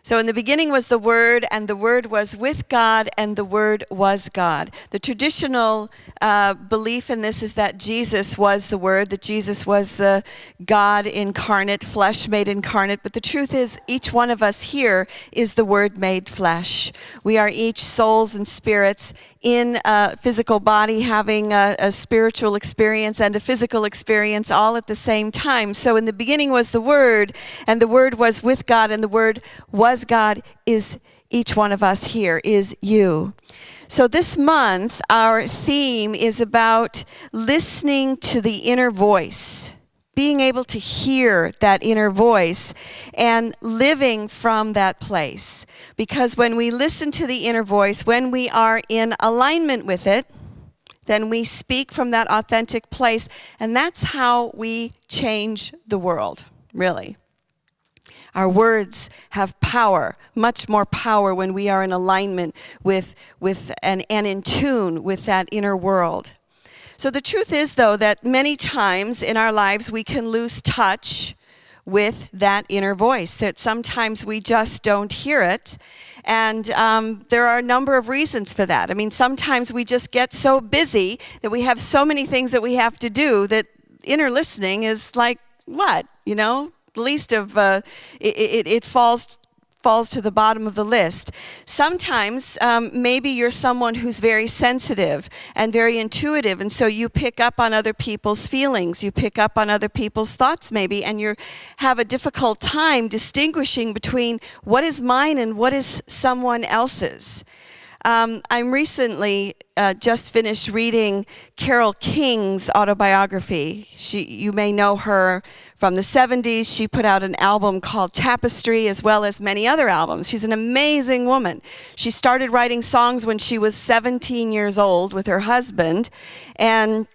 So in the beginning was the Word, and the Word was with God, and the Word was God. The traditional belief in this is that Jesus was the Word, that Jesus was the God incarnate, flesh made incarnate. But the truth is, each one of us here is the Word made flesh. We are each souls and spirits in a physical body having a spiritual experience and a physical experience all at the same time. So in the beginning was the Word, and the Word was with God, and the Word was God, is each one of us here, is you. So this month, our theme is about listening to the inner voice, being able to hear that inner voice and living from that place. Because when we listen to the inner voice, when we are in alignment with it, then we speak from that authentic place, and that's how we change the world, really. Our words have power, much more power when we are in alignment with and in tune with that inner world. So the truth is, though, that many times in our lives we can lose touch with that inner voice, that sometimes we just don't hear it. And there are a number of reasons for that. I mean, sometimes we just get so busy that we have so many things that we have to do that inner listening is like, what, you know? Least of it falls to the bottom of the list. Sometimes maybe you're someone who's very sensitive and very intuitive, and so you pick up on other people's feelings, you pick up on other people's thoughts maybe, and you have a difficult time distinguishing between what is mine and what is someone else's. I'm recently just finished reading Carole King's autobiography. You may know her from the 70s. She put out an album called Tapestry, as well as many other albums. She's an amazing woman. She started writing songs when she was 17 years old with her husband, and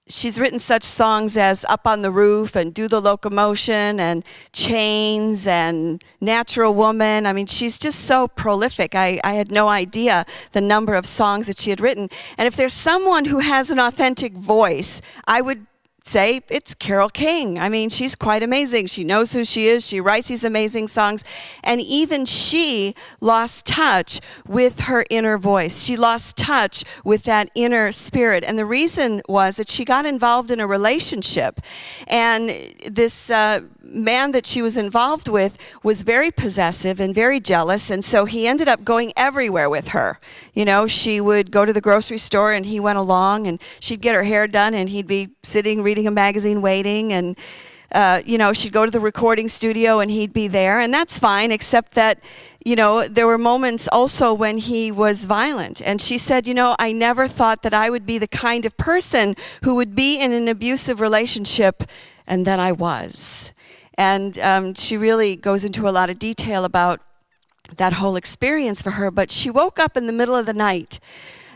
she's written such songs as Up on the Roof and Do the Locomotion and Chains and Natural Woman. I mean, she's just so prolific. I had no idea the number of songs that she had written. And if there's someone who has an authentic voice, I would say it's Carole King. I mean, she's quite amazing. She knows who she is. She writes these amazing songs. And even she lost touch with her inner voice. She lost touch with that inner spirit. And the reason was that she got involved in a relationship. And this man that she was involved with was very possessive and very jealous. And so he ended up going everywhere with her. You know, she would go to the grocery store and he went along, and she'd get her hair done and he'd be sitting reading a magazine waiting, and she'd go to the recording studio and he'd be there, and that's fine, except that there were moments also when he was violent. And she said, I never thought that I would be the kind of person who would be in an abusive relationship, and then I was. And she really goes into a lot of detail about that whole experience for her. But she woke up in the middle of the night,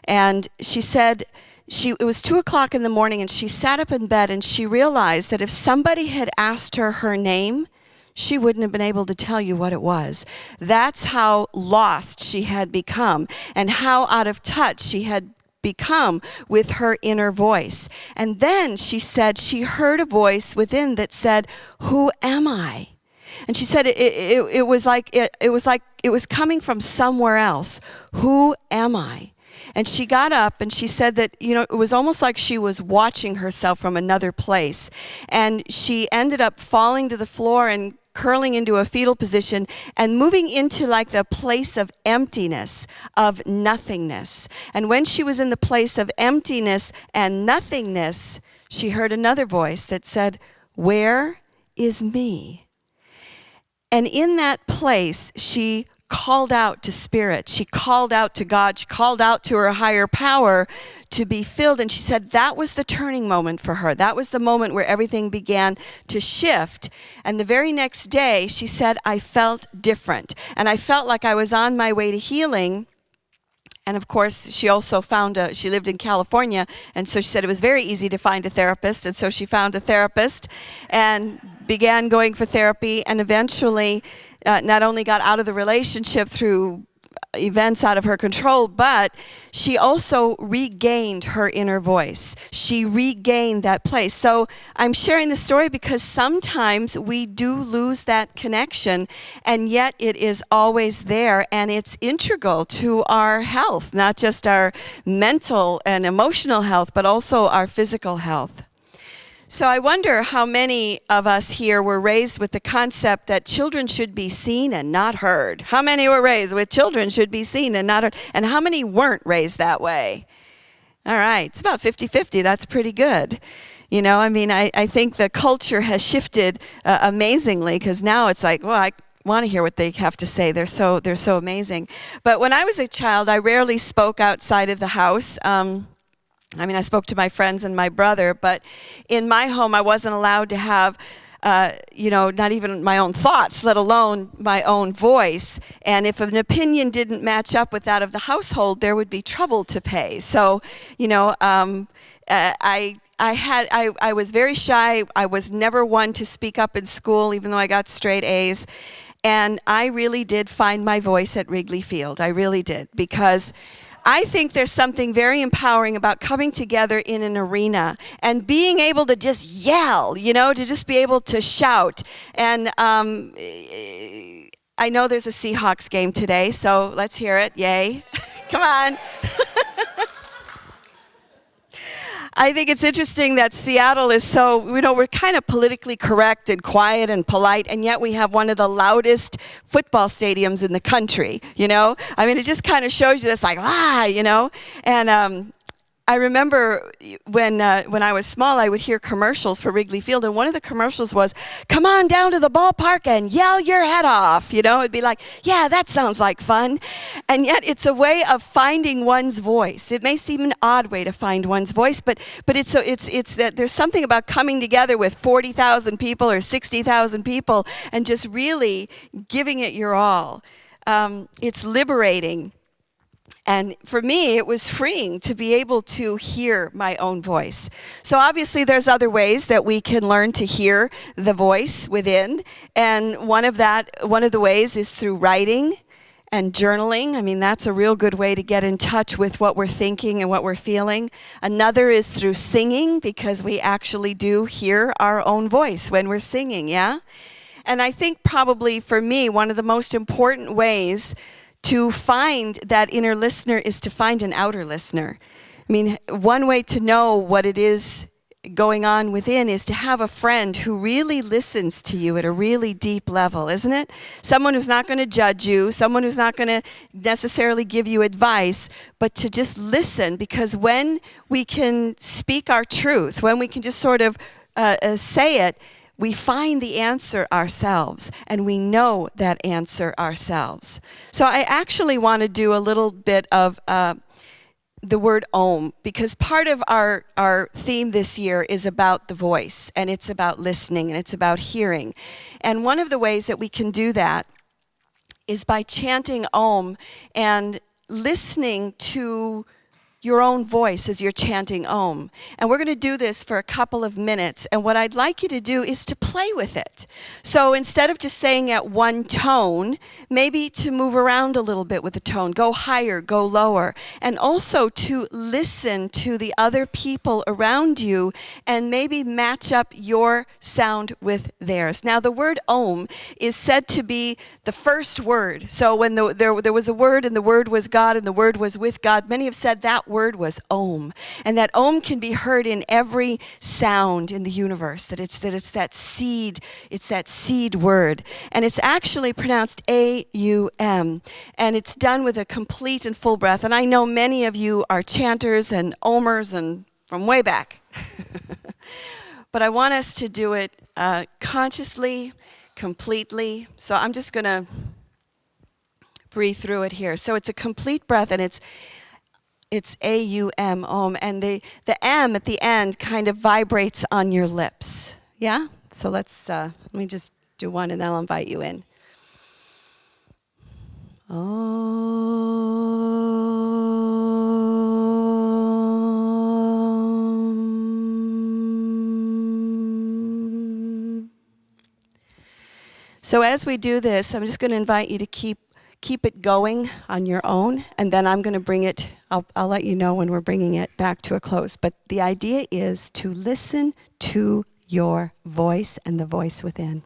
and she said it was 2:00 in the morning, and she sat up in bed and she realized that if somebody had asked her her name, she wouldn't have been able to tell you what it was. That's how lost she had become, and how out of touch she had become with her inner voice. And then she said she heard a voice within that said, "Who am I?" And she said it was like it was coming from somewhere else. Who am I? And she got up and she said that, it was almost like she was watching herself from another place. And she ended up falling to the floor and curling into a fetal position and moving into like the place of emptiness, of nothingness. And when she was in the place of emptiness and nothingness, she heard another voice that said, "Where is me?" And in that place, she called out to spirit. She called out to God. She called out to her higher power to be filled. And she said that was the turning moment for her. That was the moment where everything began to shift. And the very next day, she said, I felt different. And I felt like I was on my way to healing. And of course, she also she lived in California, and so she said it was very easy to find a therapist. And so she found a therapist and began going for therapy, and eventually not only got out of the relationship through events out of her control, but she also regained her inner voice. She regained that place. So I'm sharing this story because sometimes we do lose that connection, and yet it is always there, and it's integral to our health, not just our mental and emotional health, but also our physical health. So I wonder how many of us here were raised with the concept that children should be seen and not heard. How many were raised with children should be seen and not heard? And how many weren't raised that way? All right, it's about 50-50. That's pretty good. You know, I mean, I think the culture has shifted amazingly, because now it's like, well, I want to hear what they have to say. They're so amazing. But when I was a child, I rarely spoke outside of the house. I spoke to my friends and my brother, but in my home, I wasn't allowed to have, not even my own thoughts, let alone my own voice. And if an opinion didn't match up with that of the household, there would be trouble to pay. So, I was very shy. I was never one to speak up in school, even though I got straight A's. And I really did find my voice at Wrigley Field. I really did, because I think there's something very empowering about coming together in an arena and being able to just yell, to just be able to shout. And I know there's a Seahawks game today, so let's hear it. Yay. Come on. I think it's interesting that Seattle is so, we're kind of politically correct and quiet and polite, and yet we have one of the loudest football stadiums in the country, it just kind of shows you this, like, and I remember when I was small, I would hear commercials for Wrigley Field, and one of the commercials was, "Come on down to the ballpark and yell your head off." It'd be like, yeah, that sounds like fun. And yet it's a way of finding one's voice. It may seem an odd way to find one's voice, but it's that there's something about coming together with 40,000 people or 60,000 people and just really giving it your all. It's liberating. And for me, it was freeing to be able to hear my own voice. So obviously there's other ways that we can learn to hear the voice within. And one of the ways is through writing and journaling. That's a real good way to get in touch with what we're thinking and what we're feeling. Another is through singing, because we actually do hear our own voice when we're singing, yeah? And I think probably for me, one of the most important ways to find that inner listener is to find an outer listener. One way to know what it is going on within is to have a friend who really listens to you at a really deep level, isn't it? Someone who's not going to judge you, someone who's not going to necessarily give you advice, but to just listen, because when we can speak our truth, when we can just sort of say it, we find the answer ourselves, and we know that answer ourselves. So I actually want to do a little bit of the word Om, because part of our theme this year is about the voice, and it's about listening, and it's about hearing. And one of the ways that we can do that is by chanting Om and listening to your own voice as you're chanting Om. And we're going to do this for a couple of minutes. And what I'd like you to do is to play with it. So instead of just saying at one tone, maybe to move around a little bit with the tone. Go higher, go lower. And also to listen to the other people around you and maybe match up your sound with theirs. Now the word Om is said to be the first word. So when there was a word, and the word was God, and the word was with God, many have said that word was Om, and that Om can be heard in every sound in the universe. That it's that seed word, and it's actually pronounced A-U-M, and it's done with a complete and full breath. And I know many of you are chanters and Omers and from way back, but I want us to do it consciously, completely. So I'm just going to breathe through it here. So it's a complete breath, and it's A-U-M, Om, and the M at the end kind of vibrates on your lips. Yeah? So let me just do one, and then I'll invite you in. So as we do this, I'm just going to invite you to keep keep it going on your own, and then I'm going to bring it, I'll let you know when we're bringing it back to a close. But the idea is to listen to your voice and the voice within.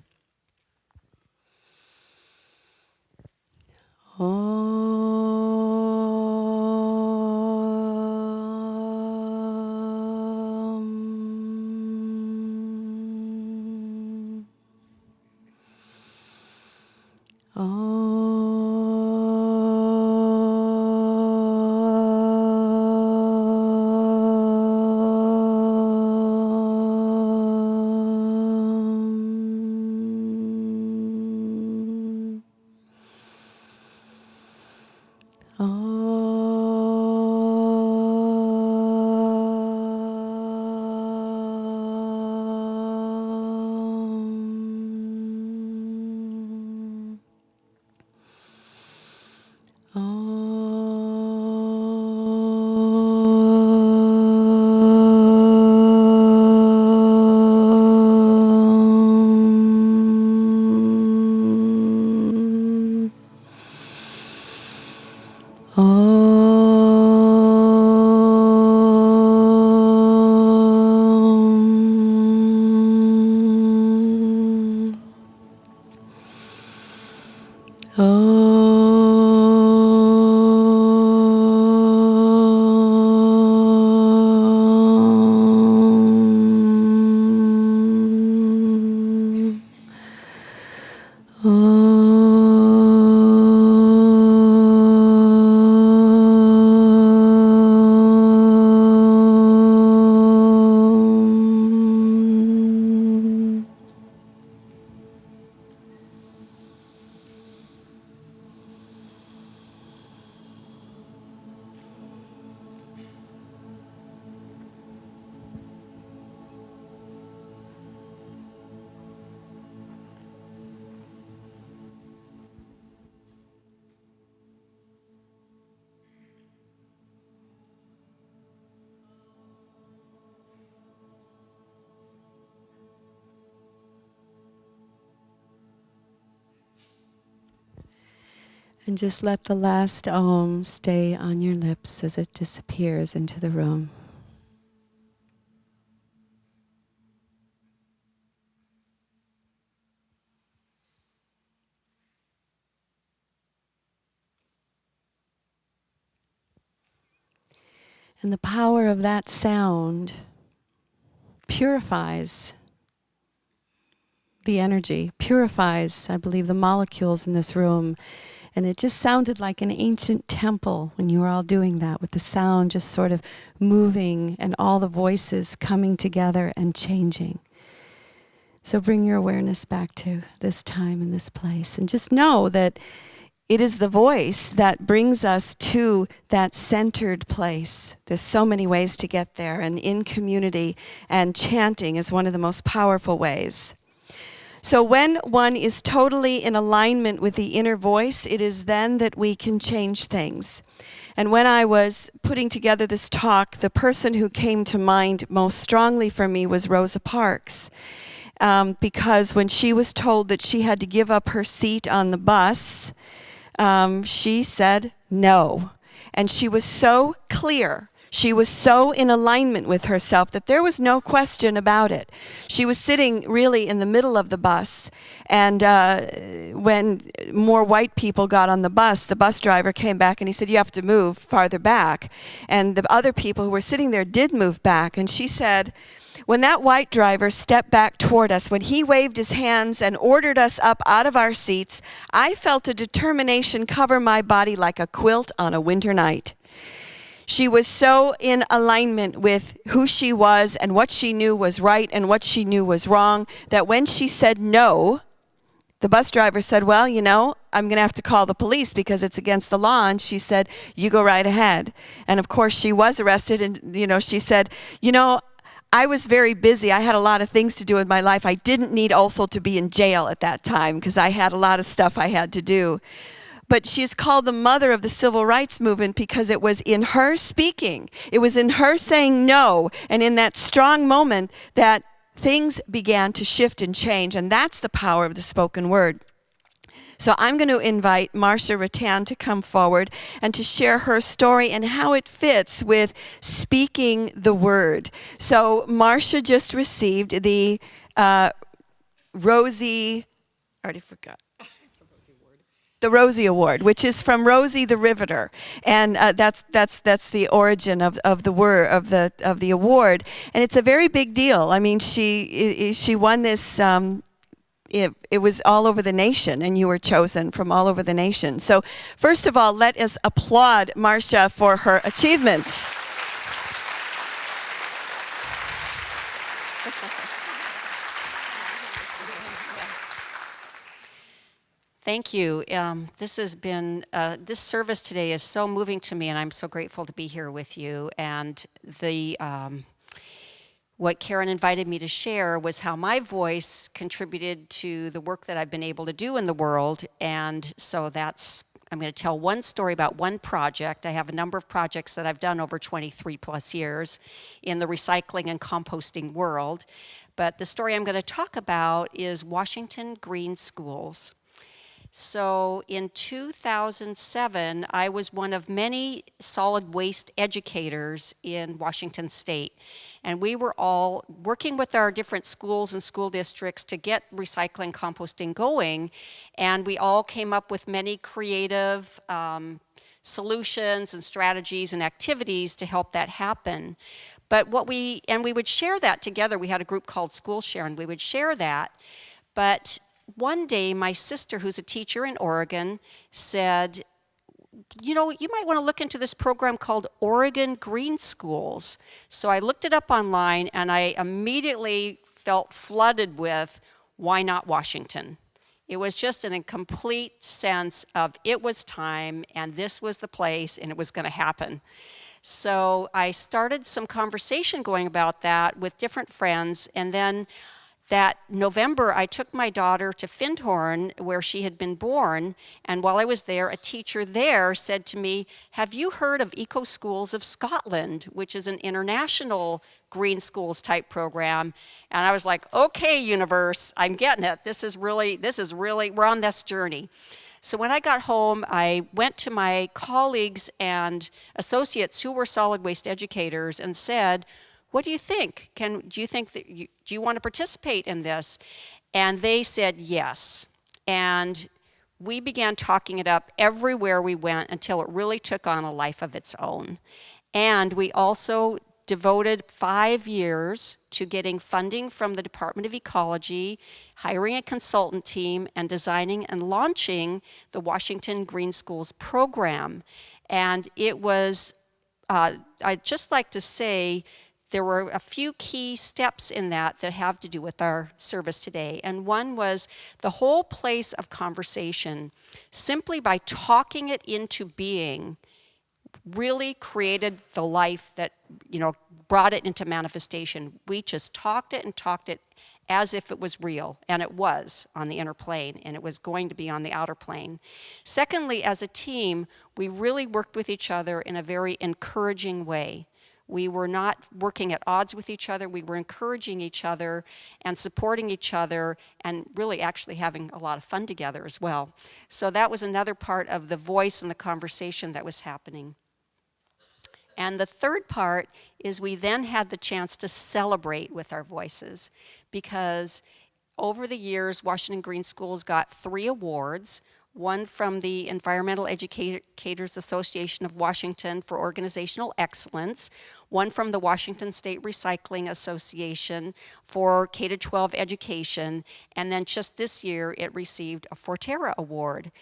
And just let the last Om stay on your lips as it disappears into the room. And the power of that sound purifies the energy, purifies, I believe, the molecules in this room. And it just sounded like an ancient temple when you were all doing that, with the sound just sort of moving and all the voices coming together and changing. So bring your awareness back to this time and this place. And just know that it is the voice that brings us to that centered place. There's so many ways to get there, and in community and chanting is one of the most powerful ways. So when one is totally in alignment with the inner voice, it is then that we can change things. And when I was putting together this talk, the person who came to mind most strongly for me was Rosa Parks. Because when she was told that she had to give up her seat on the bus, she said no. And she was so clear. She was so in alignment with herself that there was no question about it. She was sitting really in the middle of the bus, and when more white people got on the bus driver came back and he said, "You have to move farther back." And the other people who were sitting there did move back, and she said, when that white driver stepped back toward us, when he waved his hands and ordered us up out of our seats, I felt a determination cover my body like a quilt on a winter night. She was so in alignment with who she was and what she knew was right and what she knew was wrong, that when she said no, the bus driver said, "Well, you know, I'm going to have to call the police because it's against the law." And she said, "You go right ahead." And of course she was arrested, and she said, I was very busy. I had a lot of things to do in my life. I didn't need also to be in jail at that time because I had a lot of stuff I had to do. But she's called the mother of the civil rights movement because it was in her speaking. It was in her saying no. And in that strong moment that things began to shift and change. And that's the power of the spoken word. So I'm going to invite Marcia Rutan to come forward and to share her story and how it fits with speaking the word. So Marcia just received the Rosie, I already forgot. The Rosie Award, which is from Rosie the Riveter, and that's the origin of the word of the award, and it's a very big deal. I mean, she won this. It was all over the nation, and you were chosen from all over the nation. So, first of all, let us applaud Marcia for her achievement. Thank you. This has been, this service today is so moving to me, and I'm so grateful to be here with you. And what Karen invited me to share was how my voice contributed to the work that I've been able to do in the world. And so I'm going to tell one story about one project. I have a number of projects that I've done over 23 plus years in the recycling and composting world. But the story I'm going to talk about is Washington Green Schools. So in 2007, I was one of many solid waste educators in Washington State. And we were all working with our different schools and school districts to get recycling composting going. And we all came up with many creative solutions and strategies and activities to help that happen. But we would share that together. We had a group called School Share, and we would share that. But one day, my sister, who's a teacher in Oregon, said, you know, you might want to look into this program called Oregon Green Schools. So I looked it up online, and I immediately felt flooded with, why not Washington? It was just in a complete sense of it was time, and this was the place, and it was going to happen. So I started some conversation going about that with different friends, and then that November, I took my daughter to Findhorn, where she had been born, and while I was there, a teacher there said to me, have you heard of Eco Schools of Scotland, which is an international green schools type program? And I was like, okay, universe, I'm getting it. This is really, we're on this journey. So when I got home, I went to my colleagues and associates who were solid waste educators and said, what do you think? Do you want to participate in this? And they said yes. And we began talking it up everywhere we went until it really took on a life of its own. And we also devoted 5 years to getting funding from the Department of Ecology, hiring a consultant team, and designing and launching the Washington Green Schools program. And it was, I'd just like to say, there were a few key steps in that have to do with our service today. And one was the whole place of conversation, simply by talking it into being, really created the life that, brought it into manifestation. We just talked it as if it was real, and it was on the inner plane, and it was going to be on the outer plane. Secondly, as a team, we really worked with each other in a very encouraging way. We were not working at odds with each other. We were encouraging each other and supporting each other and really actually having a lot of fun together as well. So that was another part of the voice and the conversation that was happening. And the third part is we then had the chance to celebrate with our voices, because over the years, Washington Green Schools got 3 awards. One from the Environmental Educators Association of Washington for organizational excellence, one from the Washington State Recycling Association for K-12 education, and then just this year it received a Forterra Award.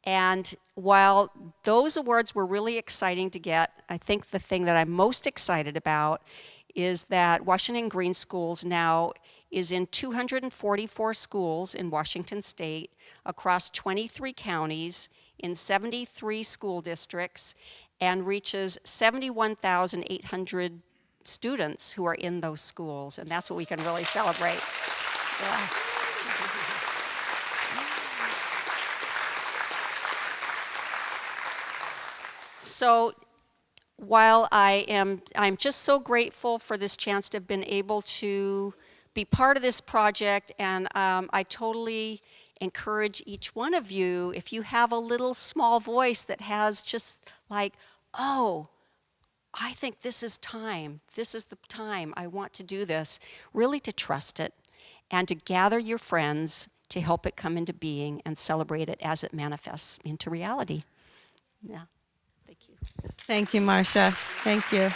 And while those awards were really exciting to get, I think the thing that I'm most excited about is that Washington Green Schools now is in 244 schools in Washington State, across 23 counties, in 73 school districts, and reaches 71,800 students who are in those schools. And that's what we can really celebrate. Yeah. So while I'm just so grateful for this chance to have been able to be part of this project, and I totally encourage each one of you, if you have a little small voice that has just like, oh, I think this is time. This is the time I want to do this. Really to trust it and to gather your friends to help it come into being and celebrate it as it manifests into reality. Yeah, thank you. Thank you, Marcia. Thank you.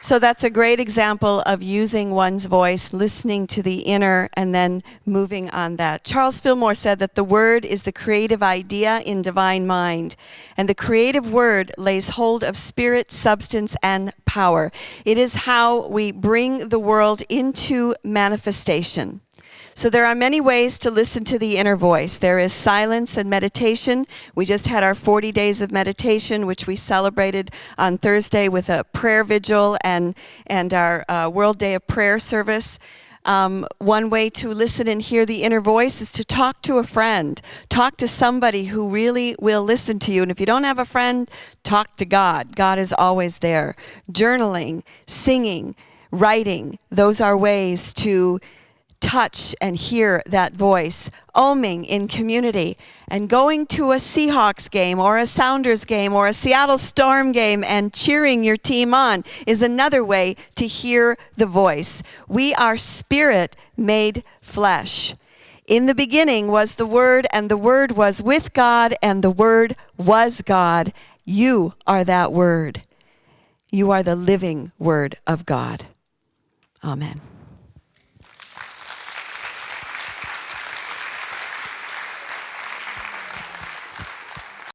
So that's a great example of using one's voice, listening to the inner, and then moving on that. Charles Fillmore said that the word is the creative idea in divine mind, and the creative word lays hold of spirit, substance, and power. It is how we bring the world into manifestation. So there are many ways to listen to the inner voice. There is silence and meditation. We just had our 40 days of meditation, which we celebrated on Thursday with a prayer vigil and our World Day of Prayer service. One way to listen and hear the inner voice is to talk to a friend. Talk to somebody who really will listen to you. And if you don't have a friend, talk to God. God is always there. Journaling, singing, writing, those are ways to touch and hear that voice. Oming in community, and going to a Seahawks game or a Sounders game or a Seattle Storm game and cheering your team on is another way to hear the voice. We are spirit made flesh. In the beginning was the Word, and the Word was with God, and the Word was God. You are that Word. You are the living Word of God. Amen.